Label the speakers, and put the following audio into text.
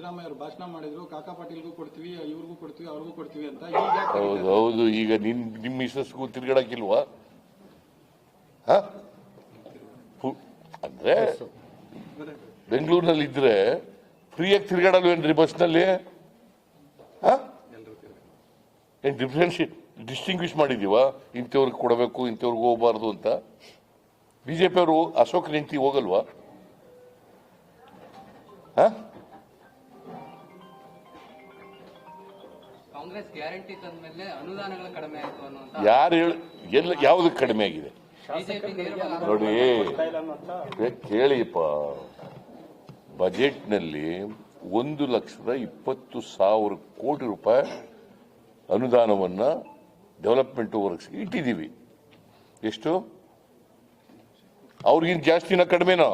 Speaker 1: ಸಿದ್ದರಾಮಯ್ಯ ಅವರು ಭಾಷಣ ಮಾಡಿದ್ರು, ಕಾಕಾ ಪಾಟೀಲ್ಗೂ ಕೊಡ್ತೀವಿ, ಇವ್ರಿಗೂ ಕೊಡ್ತೀವಿ, ಅವ್ರಿಗೂ ಕೊಡ್ತೀವಿ ಅಂತ.
Speaker 2: ಹೌದು ಹೌದು. ಈಗ ನಿಮ್ಮ ಮಿಸಸ್ಗೂ ತಿರ್ಗಾಡಕ್ಕಿಲ್ವಾ? ಅಂದ್ರೆ ಬೆಂಗಳೂರಿನಲ್ಲಿ ಇದ್ರೆ ಫ್ರೀಯಾಗಿ ತಿರ್ಗಾಡಲ್ವೇನ್ರಿ ಬಸ್ನಲ್ಲಿ? ಏನ್ ಡಿಸ್ಟಿಂಗ್ವಿಶ್ ಮಾಡಿದೀವ ಇಂಥವ್ರಿಗೆ ಕೊಡಬೇಕು ಇಂಥವ್ರಿಗೆ ಹೋಗಬಾರ್ದು ಅಂತ? ಬಿಜೆಪಿ ಅವರು ಅಶೋಕ್ ನೆಂಟಿ ಹೋಗಲ್ವಾ?
Speaker 3: ಕಾಂಗ್ರೆಸ್ ಗ್ಯಾರಂಟಿ ತಂದ್ಮೇಲೆ ಅನುದಾನಗಳು ಕಡಿಮೆ ಆಯಿತು ಅನ್ನುವಂತ
Speaker 2: ಯಾರು ಯಾವ್ದು ಕಡಿಮೆ ಆಗಿದೆ ನೋಡಿ ಕೇಳಿಪ್ಪ. ಬಜೆಟ್ನಲ್ಲಿ 1,20,000 ಕೋಟಿ ರೂಪಾಯಿ ಅನುದಾನವನ್ನ ಡೆವಲಪ್ಮೆಂಟ್ ವರ್ಕ್ಸ್ ಇಟ್ಟಿದ್ದೀವಿ. ಎಷ್ಟು? ಅವ್ರಿಗಿಂತ ಜಾಸ್ತಿನ ಕಡಿಮೆನೋ?